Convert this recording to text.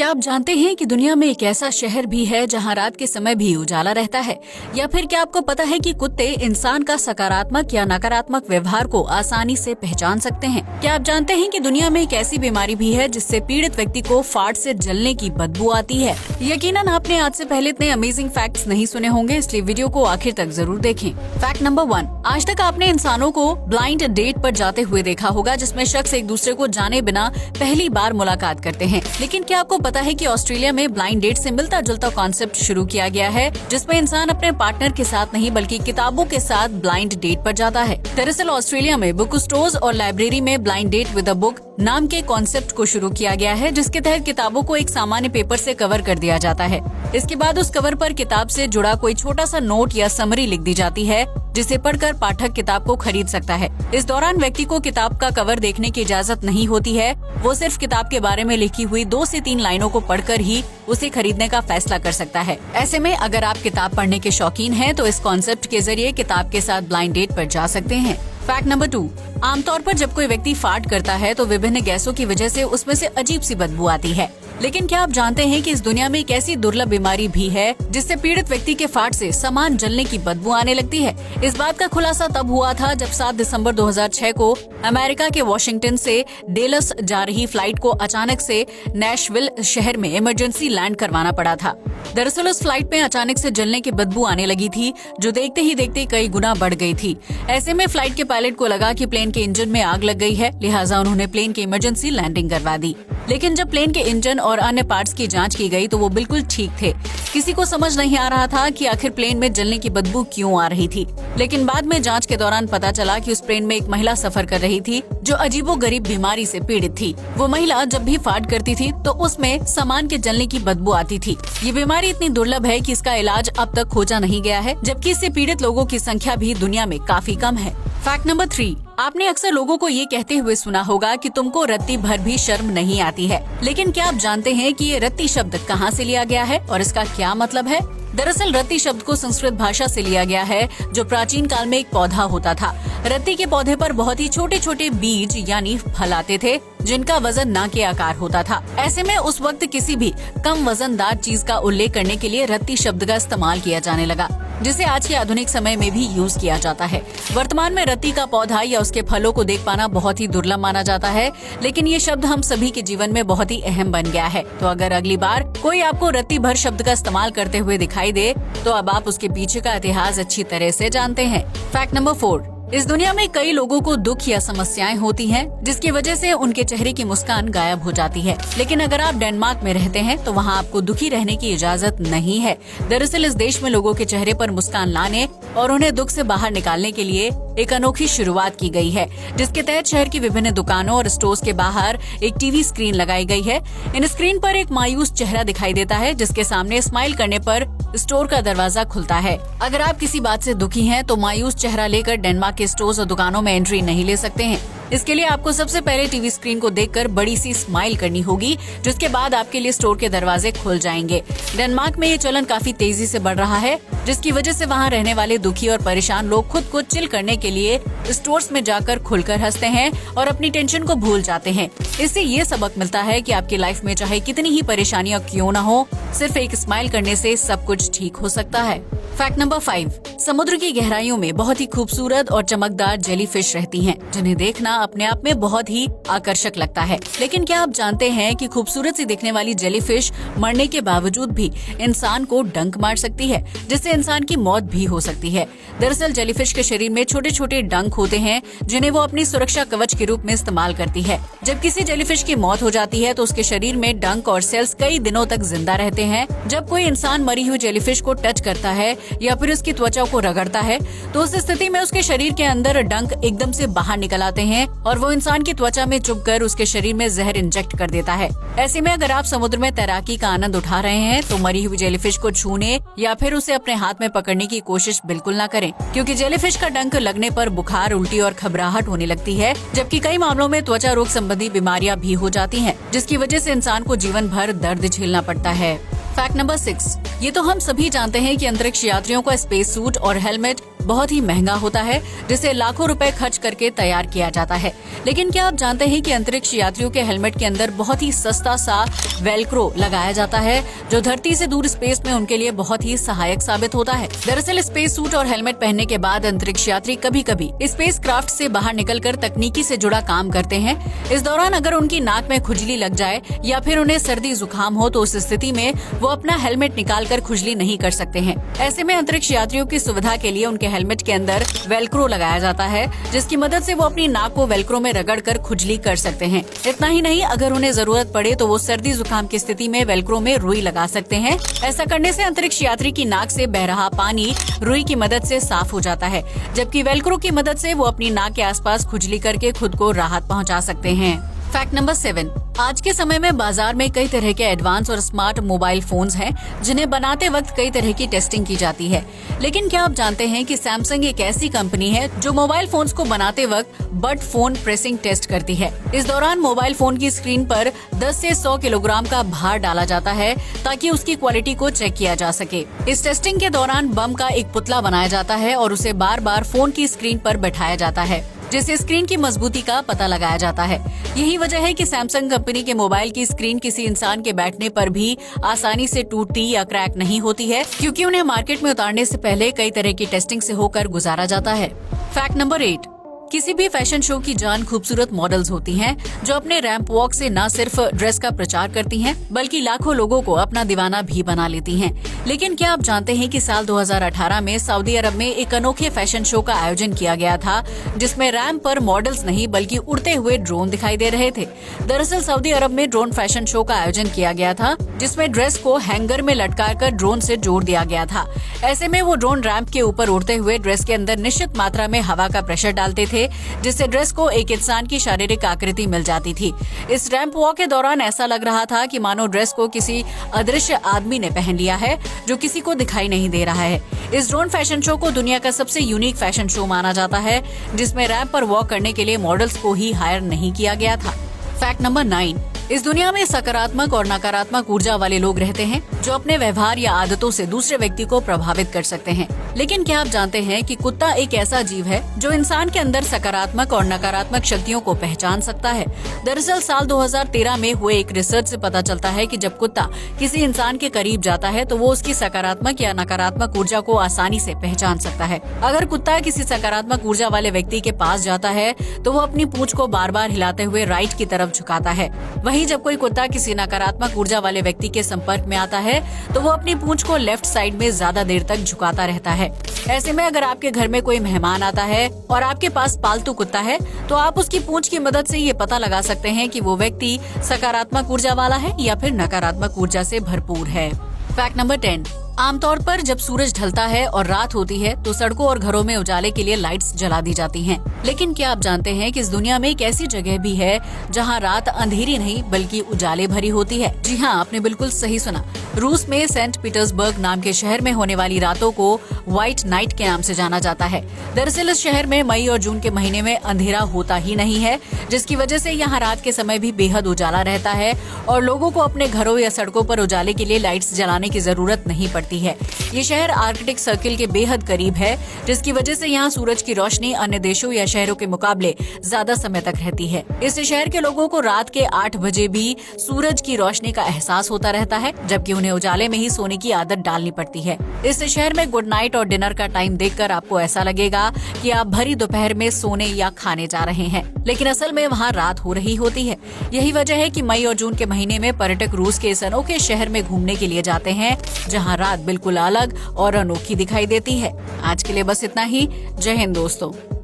क्या आप जानते हैं कि दुनिया में एक ऐसा शहर भी है जहां रात के समय भी उजाला रहता है? या फिर क्या आपको पता है कि कुत्ते इंसान का सकारात्मक या नकारात्मक व्यवहार को आसानी से पहचान सकते हैं? क्या आप जानते हैं कि दुनिया में एक ऐसी बीमारी भी है जिससे पीड़ित व्यक्ति को फाड़ से जलने की बदबू आती है? यकीनन आपने आज से पहले इतने अमेजिंग फैक्ट्स नहीं सुने होंगे, इसलिए वीडियो को आखिर तक जरूर देखें। फैक्ट नंबर 1, आज तक आपने इंसानों को ब्लाइंड डेट पर जाते हुए देखा होगा, जिसमें शख्स एक दूसरे को जाने बिना पहली बार मुलाकात करते हैं। लेकिन क्या आपको पता है कि ऑस्ट्रेलिया में ब्लाइंड डेट से मिलता जुलता कॉन्सेप्ट शुरू किया गया है, जिसमें इंसान अपने पार्टनर के साथ नहीं बल्कि किताबों के साथ ब्लाइंड डेट पर जाता है। दरअसल ऑस्ट्रेलिया में बुक स्टोर्स और लाइब्रेरी में blind date with a book नाम के कॉन्सेप्ट को शुरू किया गया है, जिसके तहत किताबों को एक सामान्य पेपर से कवर कर दिया जाता है। इसके बाद उस कवर पर किताब से जुड़ा कोई छोटा सा नोट या समरी लिख दी जाती है, जिसे पढ़कर पाठक किताब को खरीद सकता है। इस दौरान व्यक्ति को किताब का कवर देखने की इजाजत नहीं होती है, वो सिर्फ किताब के बारे में लिखी हुई 2 से 3 लाइनों को पढ़कर ही उसे खरीदने का फैसला कर सकता है। ऐसे में अगर आप किताब पढ़ने के शौकीन हैं, तो इस कॉन्सेप्ट के जरिए किताब के साथ ब्लाइंड डेट पर जा सकते हैं। फैक्ट नंबर 2, आमतौर पर जब कोई व्यक्ति फार्ट करता है तो विभिन्न गैसों की वजह से उसमें से अजीब सी बदबू आती है। लेकिन क्या आप जानते हैं कि इस दुनिया में एक ऐसी दुर्लभ बीमारी भी है जिससे पीड़ित व्यक्ति के फाट से सामान जलने की बदबू आने लगती है? इस बात का खुलासा तब हुआ था जब 7 दिसंबर 2006 को अमेरिका के वॉशिंगटन से डेलस जा रही फ्लाइट को अचानक से नैशविल शहर में इमरजेंसी लैंड करवाना पड़ा था। दरअसल उस फ्लाइट में अचानक से जलने की बदबू आने लगी थी, जो देखते ही देखते कई गुना बढ़ गई थी। ऐसे में फ्लाइट के पायलट को लगा कि प्लेन के इंजन में आग लग गई है, लिहाजा उन्होंने प्लेन की इमरजेंसी लैंडिंग करवा दी। लेकिन जब प्लेन के इंजन और अन्य पार्ट्स की जांच की गई तो वो बिल्कुल ठीक थे। किसी को समझ नहीं आ रहा था कि आखिर प्लेन में जलने की बदबू क्यों आ रही थी। लेकिन बाद में जांच के दौरान पता चला कि उस प्लेन में एक महिला सफर कर रही थी जो अजीबोगरीब बीमारी से पीड़ित थी। वो महिला जब भी फार्ट करती थी तो उसमें सामान के जलने की बदबू आती थी। ये बीमारी इतनी दुर्लभ है कि इसका इलाज अब तक खोजा नहीं गया है, जबकि इससे पीड़ित लोगों की संख्या भी दुनिया में काफी कम है। फैक्ट नंबर 3, आपने अक्सर लोगों को ये कहते हुए सुना होगा कि तुमको रत्ती भर भी शर्म नहीं आती है। लेकिन क्या आप जानते हैं कि ये रत्ती शब्द कहाँ से लिया गया है और इसका क्या मतलब है? दरअसल रत्ती शब्द को संस्कृत भाषा से लिया गया है, जो प्राचीन काल में एक पौधा होता था। रत्ती के पौधे पर बहुत ही छोटे छोटे बीज यानी फल आते थे, जिनका वजन ना के आकार होता था। ऐसे में उस वक्त किसी भी कम वजनदार चीज का उल्लेख करने के लिए रत्ती शब्द का इस्तेमाल किया जाने लगा, जिसे आज के आधुनिक समय में भी यूज किया जाता है। वर्तमान में रत्ती का पौधा या उसके फलों को देख पाना बहुत ही दुर्लभ माना जाता है, लेकिन ये शब्द हम सभी के जीवन में बहुत ही अहम बन गया है। तो अगर अगली बार कोई आपको रत्ती भर शब्द का इस्तेमाल करते हुए दिखाई दे, तो अब आप उसके पीछे का इतिहास अच्छी तरह से जानते हैं। फैक्ट नंबर 4, इस दुनिया में कई लोगों को दुख या समस्याएं होती हैं, जिसकी वजह से उनके चेहरे की मुस्कान गायब हो जाती है। लेकिन अगर आप डेनमार्क में रहते हैं तो वहाँ आपको दुखी रहने की इजाजत नहीं है। दरअसल इस देश में लोगों के चेहरे पर मुस्कान लाने और उन्हें दुख से बाहर निकालने के लिए एक अनोखी शुरुआत की गई है, जिसके तहत शहर की विभिन्न दुकानों और स्टोर्स के बाहर एक टीवी स्क्रीन लगाई गई है। इन स्क्रीन पर एक मायूस चेहरा दिखाई देता है, जिसके सामने स्माइल करने पर स्टोर का दरवाजा खुलता है। अगर आप किसी बात से दुखी हैं, तो मायूस चेहरा लेकर डेनमार्क के स्टोर्स और दुकानों में एंट्री नहीं ले सकते हैं। इसके लिए आपको सबसे पहले टीवी स्क्रीन को देखकर बड़ी सी स्माइल करनी होगी, जिसके बाद आपके लिए स्टोर के दरवाजे खुल जाएंगे। डेनमार्क में ये चलन काफी तेजी से बढ़ रहा है, जिसकी वजह से वहाँ रहने वाले दुखी और परेशान लोग खुद को चिल करने के लिए स्टोर्स में जाकर खुलकर हंसते हैं और अपनी टेंशन को भूल जाते हैं। इससे ये सबक मिलता है कि आपकी लाइफ में चाहे कितनी ही परेशानियां क्यों न हो, सिर्फ एक स्माइल करने से सब कुछ ठीक हो सकता है। फैक्ट नंबर 5, समुद्र की गहराइयों में बहुत ही खूबसूरत और चमकदार जेलीफिश रहती हैं, जिन्हें देखना अपने आप में बहुत ही आकर्षक लगता है। लेकिन क्या आप जानते हैं कि खूबसूरत सी दिखने वाली जेलीफिश मरने के बावजूद भी इंसान को डंक मार सकती है, जिससे इंसान की मौत भी हो सकती है। दरअसल जेलीफिश के शरीर में छोटे छोटे डंक होते हैं, जिन्हें वो अपनी सुरक्षा कवच के रूप में इस्तेमाल करती है। जब किसी जेलीफिश की मौत हो जाती है तो उसके शरीर में डंक और सेल्स कई दिनों तक जिंदा रहते हैं। जब कोई इंसान मरी हुई जेलीफिश को टच करता है या फिर उसकी त्वचा को रगड़ता है, तो उस स्थिति में उसके शरीर के अंदर डंक एकदम से बाहर निकल आते हैं और वो इंसान की त्वचा में चुभकर उसके शरीर में जहर इंजेक्ट कर देता है। ऐसे में अगर आप समुद्र में तैराकी का आनंद उठा रहे हैं, तो मरी हुई जेलीफिश को छूने या फिर उसे अपने हाथ में पकड़ने की कोशिश बिल्कुल ना करें, क्योंकि जेलीफिश का डंक लगने पर बुखार, उल्टी और घबराहट होने लगती है, जबकि कई मामलों में त्वचा रोग संबंधी बीमारियां भी हो जाती हैं, जिसकी वजह से इंसान को जीवन भर दर्द झेलना पड़ता है। फैक्ट नंबर 6, ये तो हम सभी जानते हैं कि अंतरिक्ष यात्रियों का स्पेस सूट और हेलमेट बहुत ही महंगा होता है, जिसे लाखों रुपए खर्च करके तैयार किया जाता है। लेकिन क्या आप जानते हैं कि अंतरिक्ष यात्रियों के हेलमेट के अंदर बहुत ही सस्ता सा वेलक्रो लगाया जाता है, जो धरती से दूर स्पेस में उनके लिए बहुत ही सहायक साबित होता है। दरअसल स्पेस सूट और हेलमेट पहनने के बाद अंतरिक्ष यात्री कभी कभी स्पेस क्राफ्ट से बाहर निकलकर तकनीकी से जुड़ा काम करते हैं। इस दौरान अगर उनकी नाक में खुजली लग जाए या फिर उन्हें सर्दी जुकाम हो तो उस स्थिति में वो अपना हेलमेट निकालकर खुजली नहीं कर सकते हैं। ऐसे में अंतरिक्ष यात्रियों की सुविधा के लिए उनके हेलमेट के अंदर वेलक्रो लगाया जाता है, जिसकी मदद से वो अपनी नाक को वेलक्रो में रगड़कर खुजली कर सकते हैं। इतना ही नहीं, अगर उन्हें जरूरत पड़े तो वो सर्दी जुकाम की स्थिति में वेलक्रो में रुई लगा सकते हैं। ऐसा करने से अंतरिक्ष यात्री की नाक से बह रहा पानी रुई की मदद से साफ हो जाता है, जबकि वेलक्रो की मदद से वो अपनी नाक के आसपास खुजली करके खुद को राहत पहुंचा सकते हैं। फैक्ट नंबर 7, आज के समय में बाजार में कई तरह के एडवांस और स्मार्ट मोबाइल फोन्स हैं, जिन्हें बनाते वक्त कई तरह की टेस्टिंग की जाती है। लेकिन क्या आप जानते हैं कि सैमसंग एक ऐसी कंपनी है जो मोबाइल फोन्स को बनाते वक्त बड फोन प्रेसिंग टेस्ट करती है। इस दौरान मोबाइल फोन की स्क्रीन पर 10 से 100 किलोग्राम का भार डाला जाता है ताकि उसकी क्वालिटी को चेक किया जा सके। इस टेस्टिंग के दौरान बम का एक पुतला बनाया जाता है और उसे बार बार फोन की स्क्रीन पर बैठाया जाता है, जिससे स्क्रीन की मजबूती का पता लगाया जाता है। यही वजह है कि सैमसंग कंपनी के मोबाइल की स्क्रीन किसी इंसान के बैठने पर भी आसानी से टूटती या क्रैक नहीं होती है, क्योंकि उन्हें मार्केट में उतारने से पहले कई तरह की टेस्टिंग से होकर गुजारा जाता है। फैक्ट नंबर 8, किसी भी फैशन शो की जान खूबसूरत मॉडल्स होती हैं, जो अपने रैंप वॉक से न सिर्फ ड्रेस का प्रचार करती हैं, बल्कि लाखों लोगों को अपना दीवाना भी बना लेती हैं। लेकिन क्या आप जानते हैं कि साल 2018 में सऊदी अरब में एक अनोखे फैशन शो का आयोजन किया गया था, जिसमें रैंप पर मॉडल्स नहीं बल्कि उड़ते हुए ड्रोन दिखाई दे रहे थे। दरअसल सऊदी अरब में ड्रोन फैशन शो का आयोजन किया गया था, जिसमें ड्रेस को हैंगर में लटकाकर ड्रोन से जोड़ दिया गया था। ऐसे में वो ड्रोन रैंप के ऊपर उड़ते हुए ड्रेस के अंदर निश्चित मात्रा में हवा का प्रेशर डालते थे, जिससे ड्रेस को एक इंसान की शारीरिक आकृति मिल जाती थी। इस रैंप वॉक के दौरान ऐसा लग रहा था कि मानो ड्रेस को किसी अदृश्य आदमी ने पहन लिया है, जो किसी को दिखाई नहीं दे रहा है। इस ड्रोन फैशन शो को दुनिया का सबसे यूनिक फैशन शो माना जाता है, जिसमें रैंप पर वॉक करने के लिए मॉडल्स को ही हायर नहीं किया गया था। फैक्ट नंबर 9, इस दुनिया में सकारात्मक और नकारात्मक ऊर्जा वाले लोग रहते हैं, जो अपने व्यवहार या आदतों से दूसरे व्यक्ति को प्रभावित कर सकते हैं। लेकिन क्या आप जानते हैं कि कुत्ता एक ऐसा जीव है जो इंसान के अंदर सकारात्मक और नकारात्मक शक्तियों को पहचान सकता है। दरअसल साल 2013 में हुए एक रिसर्च से पता चलता है कि जब कुत्ता किसी इंसान के करीब जाता है तो वो उसकी सकारात्मक या नकारात्मक ऊर्जा को आसानी से पहचान सकता है। अगर कुत्ता किसी सकारात्मक ऊर्जा वाले व्यक्ति के पास जाता है तो वो अपनी पूंछ को बार बार हिलाते हुए राइट की तरफ झुकाता है। वहीं जब कोई कुत्ता किसी नकारात्मक ऊर्जा वाले व्यक्ति के संपर्क में आता है तो वो अपनी पूंछ को लेफ्ट साइड में ज्यादा देर तक झुकाता रहता है। ऐसे में अगर आपके घर में कोई मेहमान आता है और आपके पास पालतू कुत्ता है तो आप उसकी पूंछ की मदद से ये पता लगा सकते हैं कि वो व्यक्ति सकारात्मक ऊर्जा वाला है या फिर नकारात्मक ऊर्जा से भरपूर है। फैक्ट नंबर 10, आमतौर पर जब सूरज ढलता है और रात होती है तो सड़कों और घरों में उजाले के लिए लाइट्स जला दी जाती हैं। लेकिन क्या आप जानते हैं कि इस दुनिया में एक ऐसी जगह भी है जहां रात अंधेरी नहीं बल्कि उजाले भरी होती है? जी हाँ, आपने बिल्कुल सही सुना। रूस में सेंट पीटर्सबर्ग नाम के शहर में होने वाली रातों को व्हाइट नाइट के नाम से जाना जाता है। दरअसल इस शहर में मई और जून के महीने में अंधेरा होता ही नहीं है, जिसकी वजह से यहाँ रात के समय भी बेहद उजाला रहता है और लोगों को अपने घरों या सड़कों पर उजाले के लिए लाइट्स जलाने की जरूरत नहीं पड़ती है। ये शहर आर्कटिक सर्किल के बेहद करीब है, जिसकी वजह से यहाँ सूरज की रोशनी अन्य देशों या शहरों के मुकाबले ज्यादा समय तक रहती है। इस शहर के लोगों को रात के 8 बजे भी सूरज की रोशनी का एहसास होता रहता है, जबकि उन्हें उजाले में ही सोने की आदत डालनी पड़ती है। इस शहर में गुड नाइट और डिनर का टाइम देखकर आपको ऐसा लगेगा कि आप भरी दोपहर में सोने या खाने जा रहे हैं, लेकिन असल में वहाँ रात हो रही होती है। यही वजह है कि मई और जून के महीने में पर्यटक रूस के इस अनोखे शहर में घूमने के लिए जाते हैं, जहाँ रात बिल्कुल अलग और अनोखी दिखाई देती है। आज के लिए बस इतना ही। जय हिंद दोस्तों।